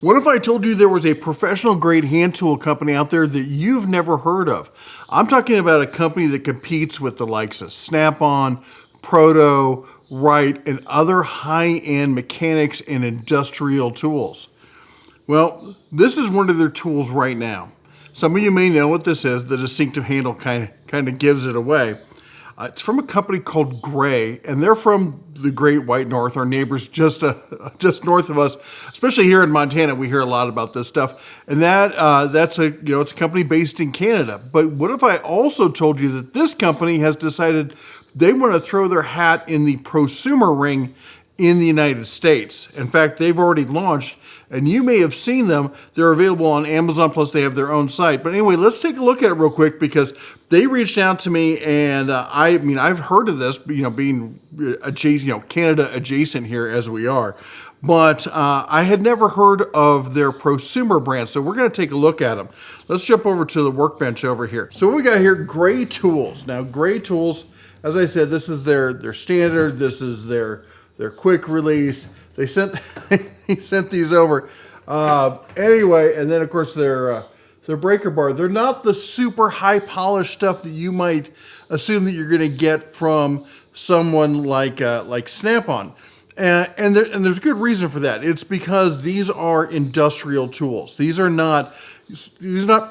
What if I told you there was a professional grade hand tool company out there that you've never heard of? I'm talking about a company that competes with the likes of Snap-on, Proto, Wright, and other high-end mechanics and industrial tools. Well, this is one of their tools right now. Some of you may know what this is. The distinctive handle kind of gives it away. It's from a company called Gray, and they're from the Great White North, our neighbors just north of us. Especially here in Montana, we hear a lot about this stuff. And that's it's a company based in Canada. But what if I also told you that this company has decided they want to throw their hat in the prosumer ring in the United States? In fact, they've already launched, and you may have seen them. They're available on Amazon, plus they have their own site. But anyway, let's take a look at it real quick because they reached out to me, and I've heard of this, being adjacent, Canada adjacent here as we are. But I had never heard of their prosumer brand, so we're going to take a look at them. Let's jump over to the workbench over here. So what we got here, Gray Tools. Now, Gray Tools, as I said, this is their standard. This is their quick release. They sent these over. Anyway, and then of course their breaker bar. They're not the super high polished stuff that you might assume that you're going to get from someone like Snap-on. And there's good reason for that. It's because these are industrial tools. These are not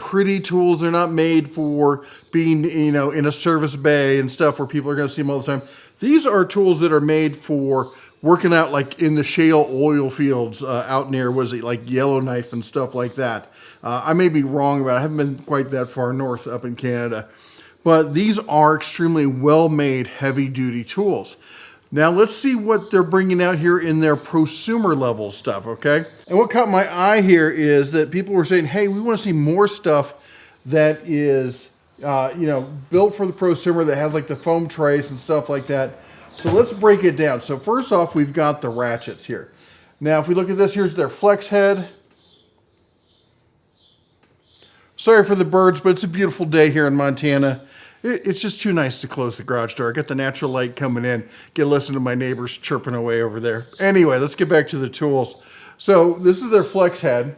pretty tools. They're not made for being, in a service bay and stuff where people are going to see them all the time. These are tools that are made for working out like in the shale oil fields out near, like Yellowknife and stuff like that. I may be wrong about it. I haven't been quite that far north up in Canada. But these are extremely well-made, heavy-duty tools. Now let's see what they're bringing out here in their prosumer level stuff, okay? And what caught my eye here is that people were saying, hey, we want to see more stuff that is, built for the prosumer, that has like the foam trace and stuff like that. So let's break it down. So first off, we've got the ratchets here. Now, if we look at this, here's their flex head. Sorry for the birds, but it's a beautiful day here in Montana. It's just too nice to close the garage door. I got the natural light coming in. Get to listen to my neighbors chirping away over there. Anyway, let's get back to the tools. So this is their flex head.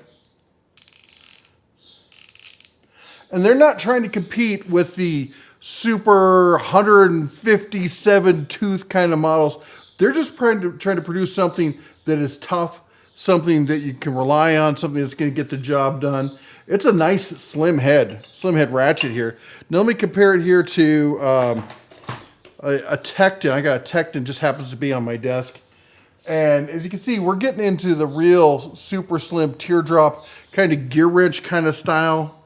And they're not trying to compete with the super 157 tooth kind of models. They're just trying to produce something that is tough, something that you can rely on, something that's going to get the job done. It's a nice slim head ratchet here. Now let me compare it here to a Tecton. I got a Tecton, just happens to be on my desk. And as you can see, we're getting into the real super slim teardrop kind of gear wrench kind of style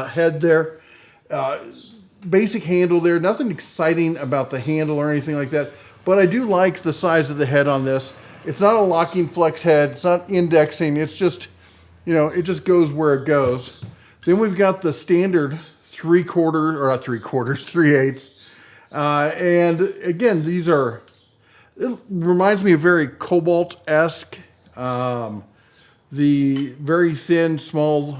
head there. Basic handle there. Nothing exciting about the handle or anything like that. But I do like the size of the head on this. It's not a locking flex head. It's not indexing. It's just, it just goes where it goes. Then we've got the standard 3/8. And again, it reminds me of very Cobalt-esque. The very thin, small,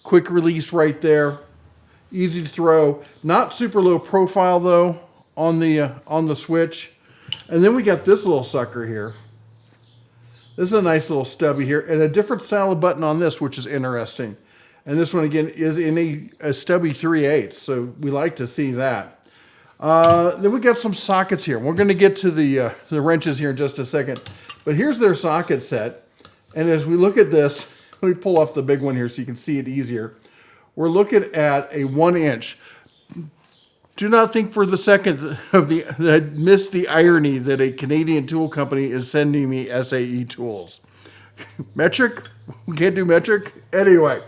quick release right there. Easy to throw. Not super low profile though on the switch. And then we got this little sucker here. This is a nice little stubby here, and a different style of button on this, which is interesting. And this one, again, is in a stubby 3/8, so we like to see that. Then we got some sockets here. We're going to get to the wrenches here in just a second. But here's their socket set. And as we look at this, let me pull off the big one here so you can see it easier. We're looking at a 1-inch. Do not think for the second that I missed the irony that a Canadian tool company is sending me SAE tools. Metric? We can't do metric? Anyway,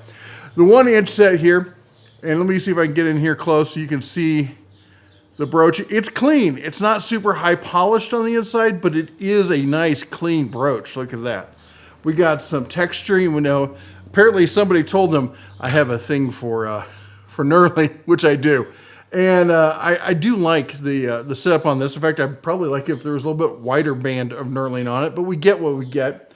the 1-inch set here, and let me see if I can get in here close so you can see the broach. It's clean. It's not super high polished on the inside, but it is a nice clean broach. Look at that. We got some texturing. We know apparently somebody told them I have a thing for knurling, which I do. And I do like the setup on this. In fact, I'd probably like it if there was a little bit wider band of knurling on it, but we get what we get.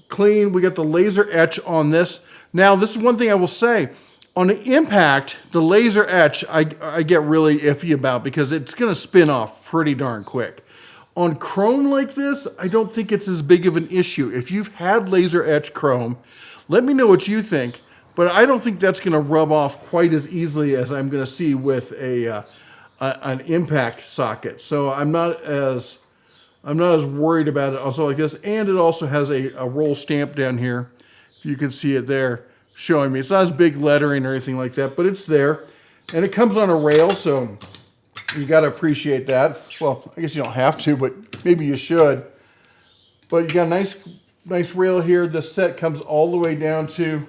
Clean. We got the laser etch on this. Now, this is one thing I will say. On the impact, the laser etch I get really iffy about because it's going to spin off pretty darn quick. On chrome like this, I don't think it's as big of an issue. If you've had laser etch chrome, let me know what you think. But I don't think that's going to rub off quite as easily as I'm going to see with an impact socket. So I'm not as worried about it also like this. And it also has a roll stamp down here. If you can see it there showing me. It's not as big lettering or anything like that, but it's there. And it comes on a rail, so you got to appreciate that. Well, I guess you don't have to, but maybe you should. But you got a nice rail here. The set comes all the way down to,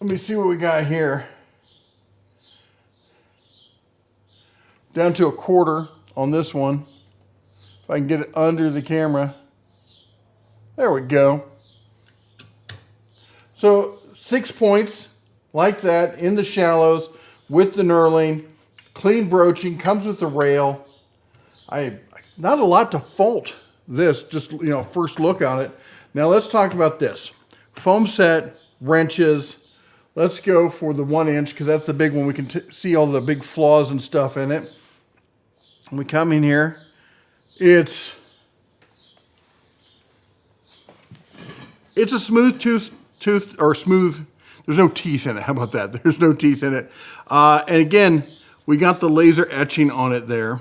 let me see what we got here. Down to 1/4 on this one. If I can get it under the camera. There we go. So 6 points like that in the shallows with the knurling. Clean broaching, comes with the rail. Not a lot to fault this, just first look on it. Now let's talk about this. Foam set, wrenches. Let's go for the 1 inch because that's the big one. We can see all the big flaws and stuff in it. When we come in here, it's a smooth tooth or smooth. There's no teeth in it. How about that? There's no teeth in it. And again, we got the laser etching on it there.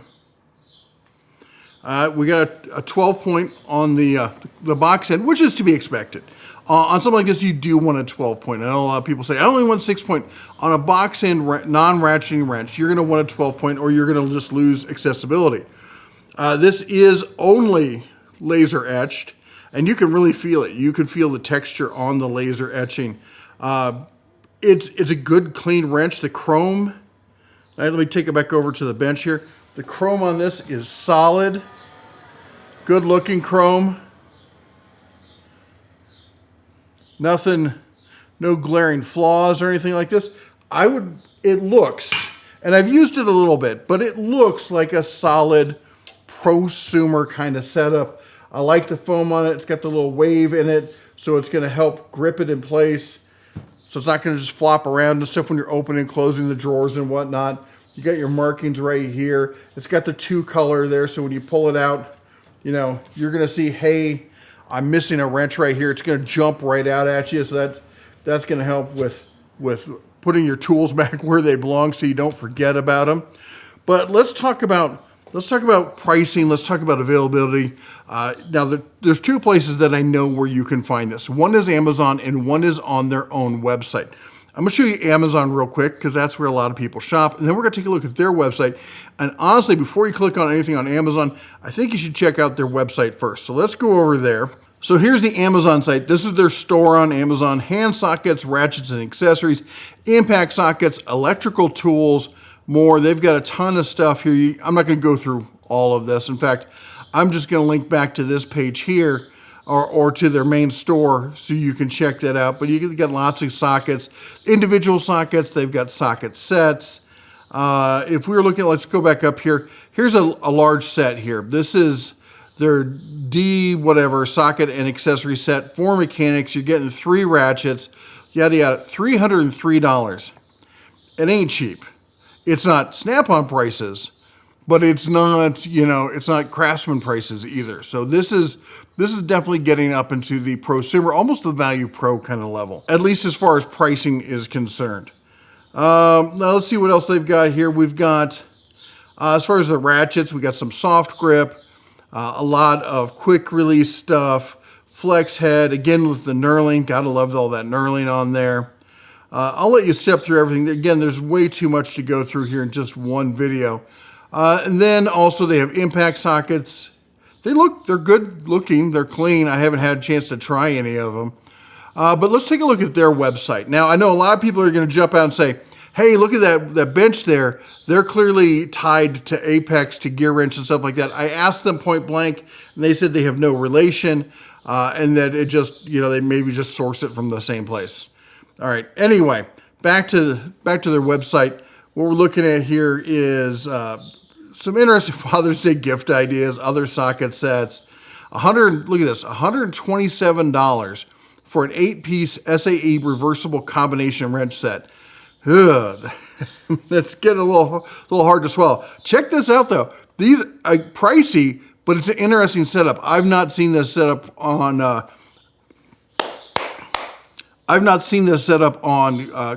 We got a 12 point on the box end, which is to be expected. On something like this, you do want a 12 point. I know a lot of people say, I only want 6 point. On a box end non-ratcheting wrench, you're going to want a 12 point or you're going to just lose accessibility. This is only laser etched, and you can really feel it. You can feel the texture on the laser etching. It's a good, clean wrench. The chrome, let me take it back over to the bench here. The chrome on this is solid, good looking chrome. Nothing, no glaring flaws or anything like this. It looks, and I've used it a little bit, but it looks like a solid prosumer kind of setup. I like the foam on it. It's got the little wave in it, so it's going to help grip it in place. So it's not going to just flop around and stuff when you're opening and closing the drawers and whatnot. You got your markings right here. It's got the 2 color there, so when you pull it out, you're going to see, hey, I'm missing a wrench right here. It's going to jump right out at you, so that's going to help with putting your tools back where they belong so you don't forget about them. But let's talk about pricing. Let's talk about availability. Now, there's 2 places that I know where you can find this. One is Amazon and one is on their own website. I'm going to show you Amazon real quick because that's where a lot of people shop. And then we're going to take a look at their website. And honestly, before you click on anything on Amazon, I think you should check out their website first. So let's go over there. So here's the Amazon site. This is their store on Amazon. Hand sockets, ratchets and accessories, impact sockets, electrical tools, more. They've got a ton of stuff here. I'm not going to go through all of this. In fact, I'm just going to link back to this page here or to their main store so you can check that out. But you can get lots of sockets, individual sockets. They've got socket sets. If we were looking at, let's go back up here. Here's a large set here. This is their D whatever socket and accessory set for mechanics. You're getting 3 ratchets, yada yada, $303. It ain't cheap. It's not Snap-on prices, but it's not, it's not Craftsman prices either. So this is definitely getting up into the prosumer, almost the value pro kind of level, at least as far as pricing is concerned. Now let's see what else they've got here. We've got, as far as the ratchets, we got some soft grip, a lot of quick release stuff, flex head, again with the knurling. Gotta love all that knurling on there. I'll let you step through everything. Again, there's way too much to go through here in just one video. And then also they have impact sockets. They're good looking, they're clean. I haven't had a chance to try any of them. But let's take a look at their website. Now, I know a lot of people are gonna jump out and say, hey, look at that bench there. They're clearly tied to Apex, to gear wrench and stuff like that. I asked them point blank, and they said they have no relation, and that it just, they maybe just source it from the same place. All right, anyway, back to their website. What we're looking at here is some interesting Father's Day gift ideas, other socket sets. Look at this, $127 for an 8-piece SAE reversible combination wrench set. Ugh. That's getting a little hard to swallow. Check this out though. These are pricey, but it's an interesting setup. I've not seen this setup on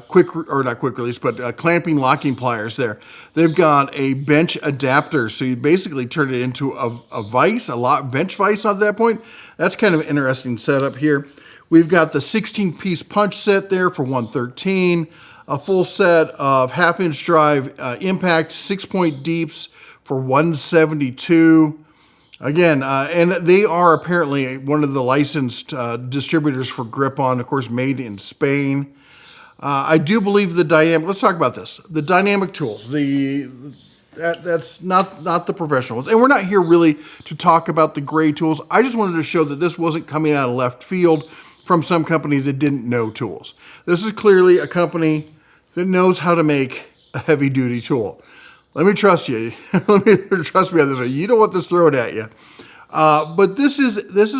quick, or not quick release, but clamping locking pliers there. They've got a bench adapter, so you basically turn it into a vise, bench vise at that point. That's kind of an interesting setup here. We've got the 16-piece punch set there for $113, a full set of half-inch drive impact 6-point deeps for $172. Again, and they are apparently one of the licensed distributors for Grip-On, of course, made in Spain. I do believe the dynamic. Let's talk about this. The dynamic tools. That's not the professional ones, and we're not here really to talk about the gray tools. I just wanted to show that this wasn't coming out of left field from some company that didn't know tools. This is clearly a company that knows how to make a heavy-duty tool. Let me trust you. Let me trust me on this one. You don't want this thrown at you. But this is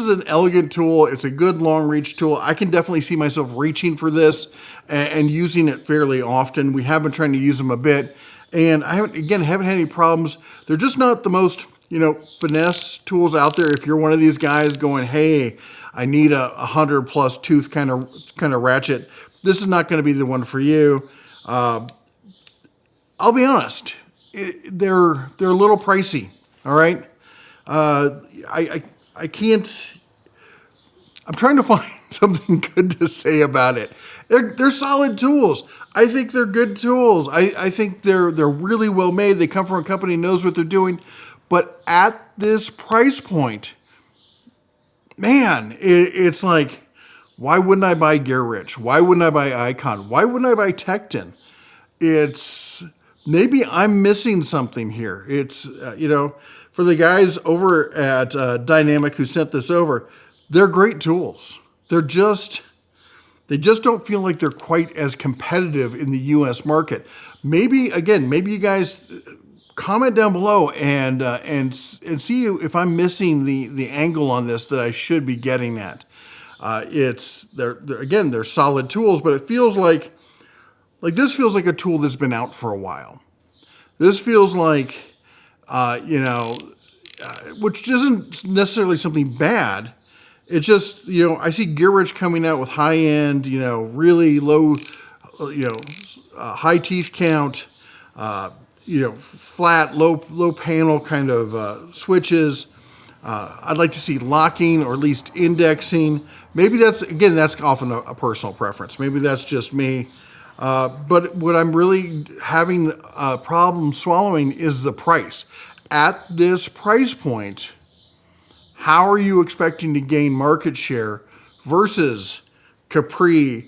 an elegant tool. It's a good long reach tool. I can definitely see myself reaching for this and using it fairly often. We have been trying to use them a bit, and I haven't had any problems. They're just not the most finesse tools out there. If you're one of these guys going, hey, I need a 100+ tooth kind of ratchet, this is not going to be the one for you. I'll be honest. They're a little pricey, all right? I can't, I'm trying to find something good to say about it. They're solid tools. I think they're good tools. I think they're really well made. They come from a company that knows what they're doing. But at this price point, man, it's like, why wouldn't I buy Gear Rich? Why wouldn't I buy Icon? Why wouldn't I buy Tekton? Maybe I'm missing something here. It's, for the guys over at Dynamic who sent this over, they're great tools. They just don't feel like they're quite as competitive in the U.S. market. Maybe you guys comment down below and see if I'm missing the angle on this that I should be getting at. They're solid tools, but it feels like this feels like a tool that's been out for a while. This feels like, which isn't necessarily something bad. It's just, I see Gear Rich coming out with high-end, really low, high teeth count, flat, low panel kind of switches. I'd like to see locking or at least indexing. Maybe that's often a personal preference. Maybe that's just me. But what I'm really having a problem swallowing is the price. At this price point, how are you expecting to gain market share versus Capri,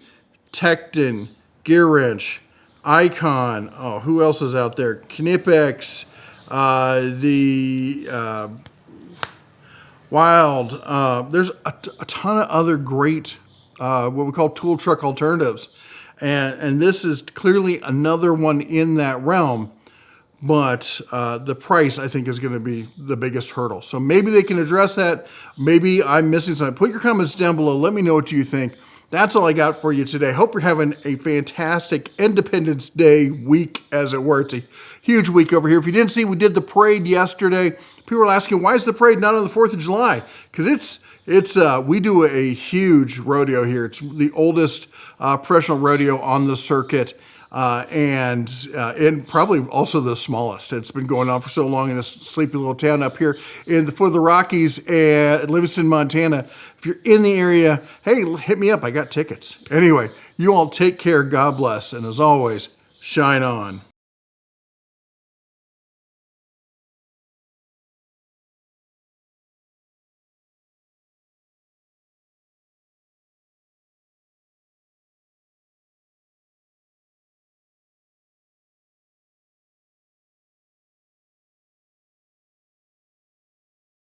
Tekton, Gear Wrench, Icon? Oh, who else is out there? Knipex, Wild. There's a ton of other great what we call tool truck alternatives. And this is clearly another one in that realm, but the price, I think, is going to be the biggest hurdle. So maybe they can address that. Maybe I'm missing something. Put your comments down below. Let me know what you think. That's all I got for you today. Hope you're having a fantastic Independence Day week, as it were. It's a huge week over here. If you didn't see, we did the parade yesterday. People were asking, why is the parade not on the 4th of July? Because we do a huge rodeo here. It's the oldest professional rodeo on the circuit, and probably also the smallest. It's been going on for so long in this sleepy little town up here in the foot of the Rockies at Livingston, Montana. If you're in the area, hey, hit me up. I got tickets. Anyway, you all take care. God bless. And as always, shine on.